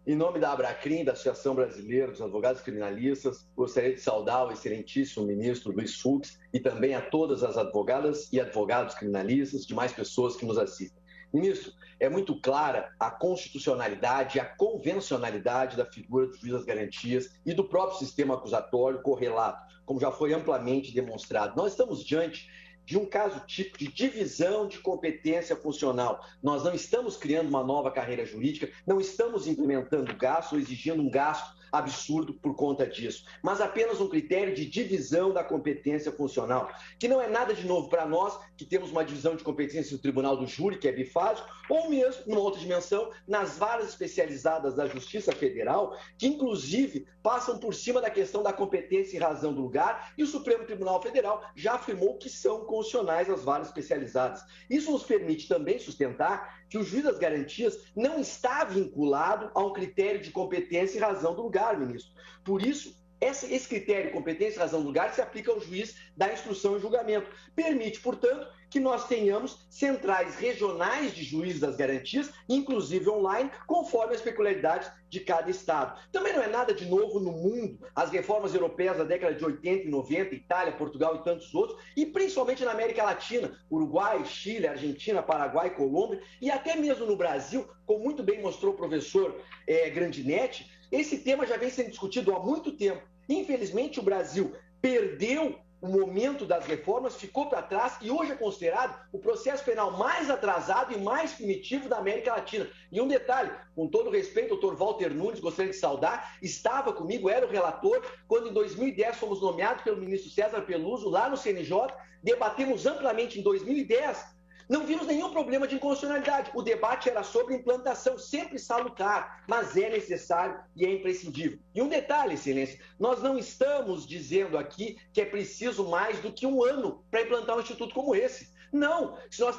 Em nome da Abracrim, da Associação Brasileira dos Advogados Criminalistas, gostaria de saudar o excelentíssimo ministro Luiz Fux e também a todas as advogadas e advogados criminalistas e demais pessoas que nos assistem. Ministro, é muito clara a constitucionalidade e a convencionalidade da figura do juiz das garantias e do próprio sistema acusatório correlato, como já foi amplamente demonstrado. Nós estamos diante de um caso típico de divisão de competência funcional. Nós não estamos criando uma nova carreira jurídica, não estamos implementando gasto ou exigindo um gasto absurdo por conta disso, mas apenas um critério de divisão da competência funcional, que não é nada de novo para nós, que temos uma divisão de competência no Tribunal do Júri, que é bifásico, ou mesmo, numa outra dimensão, nas varas especializadas da Justiça Federal, que inclusive passam por cima da questão da competência e razão do lugar, e o Supremo Tribunal Federal já afirmou que são constitucionais as varas especializadas. Isso nos permite também sustentar que o juiz das garantias não está vinculado a um critério de competência e razão do lugar, ministro. Por isso, esse critério de competência e razão do lugar se aplica ao juiz da instrução e julgamento. Permite, portanto, que nós tenhamos centrais regionais de juízes das garantias, inclusive online, conforme as peculiaridades de cada estado. Também não é nada de novo no mundo. As reformas europeias da década de 80 e 90, Itália, Portugal e tantos outros, e principalmente na América Latina, Uruguai, Chile, Argentina, Paraguai, Colômbia, e até mesmo no Brasil, como muito bem mostrou o professor Grandinetti, esse tema já vem sendo discutido há muito tempo. Infelizmente, o Brasil perdeu o momento das reformas, ficou para trás e hoje é considerado o processo penal mais atrasado e mais primitivo da América Latina. E um detalhe, com todo respeito, o doutor Walter Nunes, gostaria de saudar, estava comigo, era o relator, quando em 2010 fomos nomeados pelo ministro César Peluso, lá no CNJ, debatemos amplamente em 2010, não vimos nenhum problema de inconstitucionalidade. O debate era sobre implantação, sempre salutar, mas é necessário e é imprescindível. E um detalhe, excelência, nós não estamos dizendo aqui que é preciso mais do que um ano para implantar um instituto como esse. Não, se nós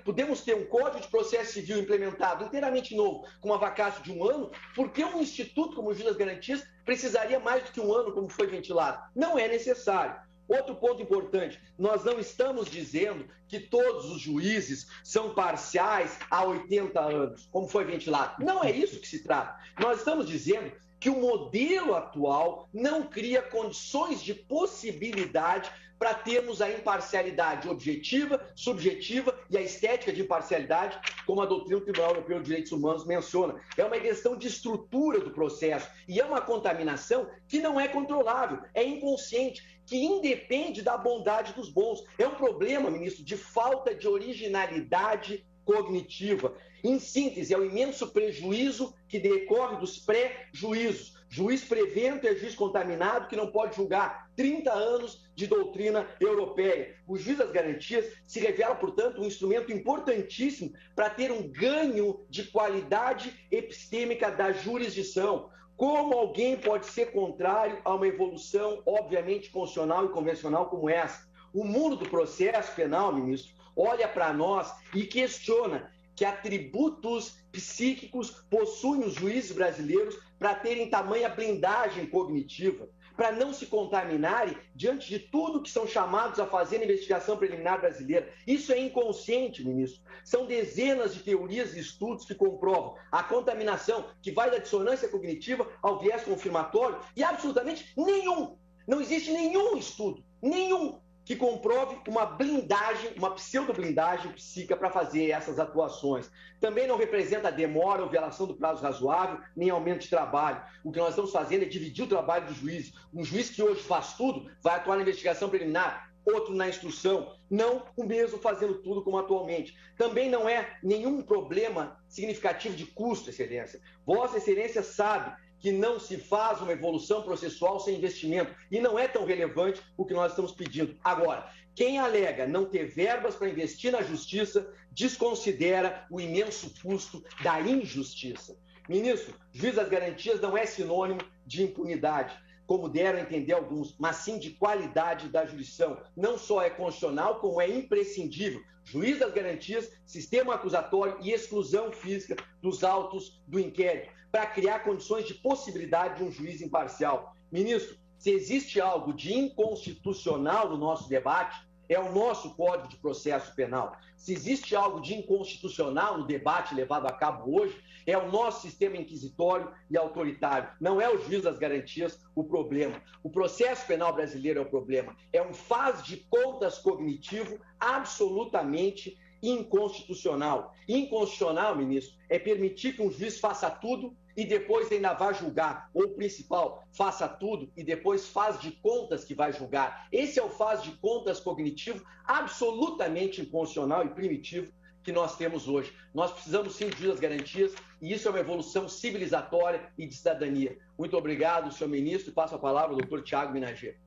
podemos ter um Código de Processo Civil implementado inteiramente novo, com uma vacância de um ano, por que um instituto como o Juiz das Garantias precisaria mais do que um ano, como foi ventilado? Não é necessário. Outro ponto importante, nós não estamos dizendo que todos os juízes são parciais há 80 anos, como foi ventilado. Não é isso que se trata. Nós estamos dizendo que o modelo atual não cria condições de possibilidade para termos a imparcialidade objetiva, subjetiva e a estética de imparcialidade, como a doutrina do Tribunal Europeu de Direitos Humanos menciona. É uma questão de estrutura do processo e é uma contaminação que não é controlável, é inconsciente, que independe da bondade dos bons. É um problema, ministro, de falta de originalidade cognitiva. Em síntese, é o imenso prejuízo que decorre dos pré-juízos. Juiz prevento é juiz contaminado que não pode julgar 30 anos de doutrina europeia. O juiz das garantias se revela, portanto, um instrumento importantíssimo para ter um ganho de qualidade epistêmica da jurisdição. Como alguém pode ser contrário a uma evolução, obviamente, constitucional e convencional como essa? O mundo do processo penal, ministro, olha para nós e questiona que atributos psíquicos possuem os juízes brasileiros para terem tamanha blindagem cognitiva, para não se contaminarem diante de tudo que são chamados a fazer na investigação preliminar brasileira. Isso é inconsciente, ministro. São dezenas de teorias e estudos que comprovam a contaminação que vai da dissonância cognitiva ao viés confirmatório e absolutamente nenhum, não existe nenhum estudo, nenhum que comprove uma blindagem, uma pseudo-blindagem psíquica para fazer essas atuações. Também não representa demora ou violação do prazo razoável, nem aumento de trabalho. O que nós estamos fazendo é dividir o trabalho do juiz. Um juiz que hoje faz tudo vai atuar na investigação preliminar, outro na instrução, não o mesmo fazendo tudo como atualmente. Também não é nenhum problema significativo de custo, excelência. Vossa Excelência sabe que não se faz uma evolução processual sem investimento. E não é tão relevante o que nós estamos pedindo. Agora, quem alega não ter verbas para investir na justiça, desconsidera o imenso custo da injustiça. Ministro, juiz das garantias não é sinônimo de impunidade, como deram a entender alguns, mas sim de qualidade da jurisdição. Não só é constitucional, como é imprescindível. Juiz das garantias, sistema acusatório e exclusão física dos autos do inquérito, para criar condições de possibilidade de um juiz imparcial. Ministro, se existe algo de inconstitucional no nosso debate, é o nosso Código de Processo Penal. Se existe algo de inconstitucional no debate levado a cabo hoje, é o nosso sistema inquisitório e autoritário. Não é o juiz das garantias o problema. O processo penal brasileiro é o problema. É um faz de contas cognitivo absolutamente inconstitucional. Inconstitucional, ministro, é permitir que um juiz faça tudo e depois ainda vai julgar. Ou o principal, faça tudo e depois faz de contas que vai julgar. Esse é o faz de contas cognitivo absolutamente inconstitucional e primitivo que nós temos hoje. Nós precisamos sim de das garantias e isso é uma evolução civilizatória e de cidadania. Muito obrigado, senhor ministro, e passo a palavra ao doutor Tiago Minanger.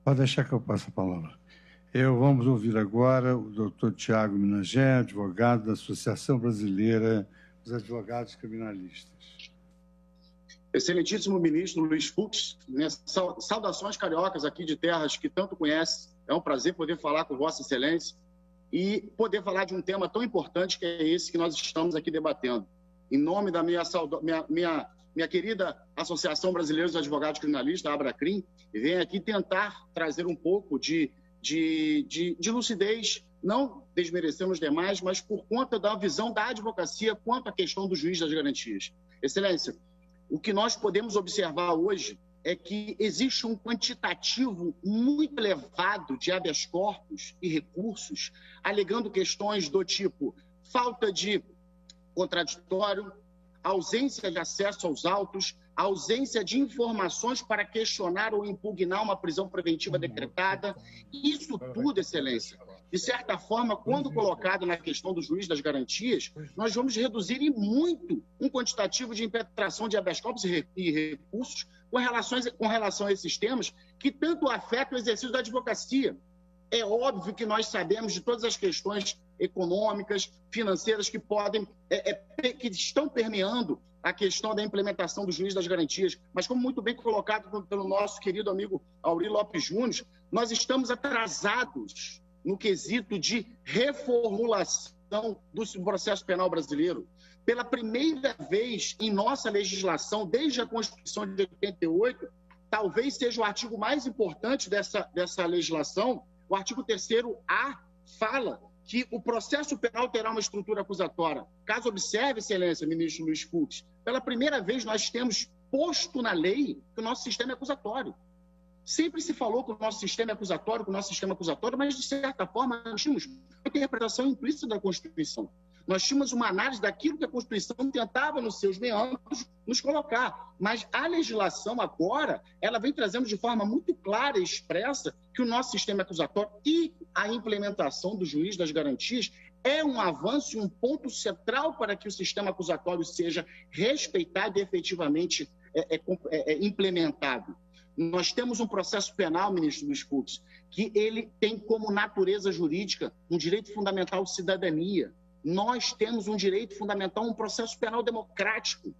Pode deixar que eu passe a palavra. Vamos ouvir agora o doutor Tiago Minanger, advogado da Associação Brasileira dos Advogados Criminalistas. Excelentíssimo ministro Luiz Fux, saudações cariocas aqui de terras que tanto conhece. É um prazer poder falar com Vossa Excelência e poder falar de um tema tão importante que é esse que nós estamos aqui debatendo. Em nome da minha querida Associação Brasileira dos Advogados Criminalistas, a ABRACRIM, venho aqui tentar trazer um pouco de lucidez, não desmerecendo os demais, mas por conta da visão da advocacia quanto à questão do juiz das garantias. Excelência, o que nós podemos observar hoje é que existe um quantitativo muito elevado de habeas corpus e recursos, alegando questões do tipo falta de contraditório, ausência de acesso aos autos, ausência de informações para questionar ou impugnar uma prisão preventiva decretada. Isso tudo, Excelência, de certa forma, quando colocado na questão do juiz das garantias, nós vamos reduzir em muito um quantitativo de impetração de habeas corpus e recursos com relação a esses temas que tanto afetam o exercício da advocacia. É óbvio que nós sabemos de todas as questões econômicas, financeiras que que estão permeando a questão da implementação do juiz das garantias, mas como muito bem colocado pelo nosso querido amigo Aurí Lopes Júnior, nós estamos atrasados no quesito de reformulação do processo penal brasileiro. Pela primeira vez em nossa legislação, desde a Constituição de 88, talvez seja o artigo mais importante dessa legislação, o artigo 3º-A fala que o processo penal terá uma estrutura acusatória. Caso observe, Excelência, ministro Luiz Fux, pela primeira vez nós temos posto na lei que o nosso sistema é acusatório. Sempre se falou que o nosso sistema é acusatório, mas, de certa forma, nós tínhamos uma interpretação implícita da Constituição. Nós tínhamos uma análise daquilo que a Constituição tentava, nos seus meandros, nos colocar. Mas a legislação agora, ela vem trazendo de forma muito clara e expressa que o nosso sistema é acusatório e a implementação do juiz das garantias é um avanço e um ponto central para que o sistema acusatório seja respeitado e efetivamente implementado. Nós temos um processo penal, ministro Luiz Fux, que ele tem como natureza jurídica um direito fundamental de cidadania. Nós temos um direito fundamental, um processo penal democrático.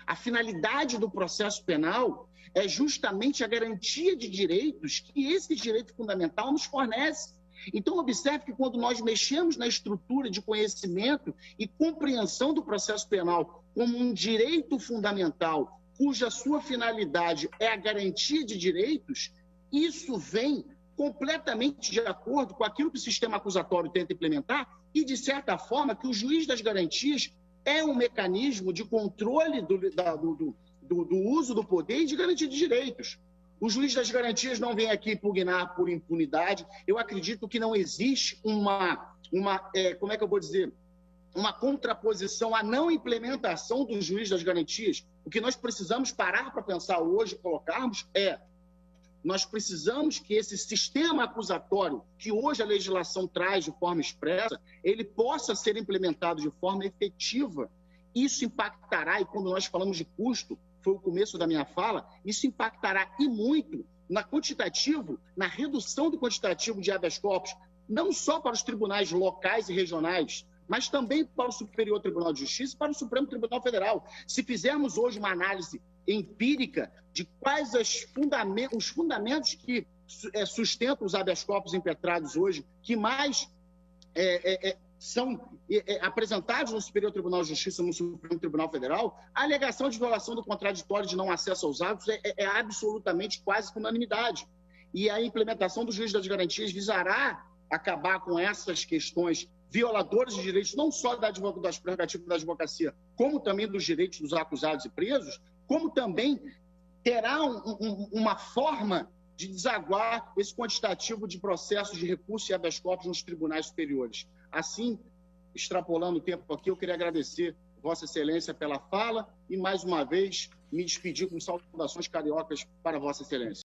A finalidade do processo penal é justamente a garantia de direitos que esse direito fundamental nos fornece. Então, observe que quando nós mexemos na estrutura de conhecimento e compreensão do processo penal como um direito fundamental, cuja sua finalidade é a garantia de direitos, isso vem completamente de acordo com aquilo que o sistema acusatório tenta implementar e, de certa forma, que o juiz das garantias é um mecanismo de controle do uso do poder e de garantia de direitos. O juiz das garantias não vem aqui impugnar por impunidade. Eu acredito que não existe uma contraposição à não implementação do juiz das garantias. O que nós precisamos parar para pensar hoje, colocarmos, nós precisamos que esse sistema acusatório, que hoje a legislação traz de forma expressa, ele possa ser implementado de forma efetiva. Isso impactará, e quando nós falamos de custo, foi o começo da minha fala, isso impactará e muito na redução do quantitativo de habeas corpus, não só para os tribunais locais e regionais, mas também para o Superior Tribunal de Justiça e para o Supremo Tribunal Federal. Se fizermos hoje uma análise empírica de quais os fundamentos que sustentam os habeas corpus impetrados hoje, que mais são apresentados no Superior Tribunal de Justiça e no Supremo Tribunal Federal, a alegação de violação do contraditório de não acesso aos autos é absolutamente quase com unanimidade. e a implementação do juiz das garantias visará acabar com essas questões violadoras de direitos, não só das prerrogativas da advocacia, como também dos direitos dos acusados e presos, como também terá uma forma de desaguar esse quantitativo de processos de recurso e habeas corpus nos tribunais superiores. Assim, extrapolando o tempo aqui, eu queria agradecer Vossa Excelência pela fala e, mais uma vez, me despedir com saudações cariocas para Vossa Excelência.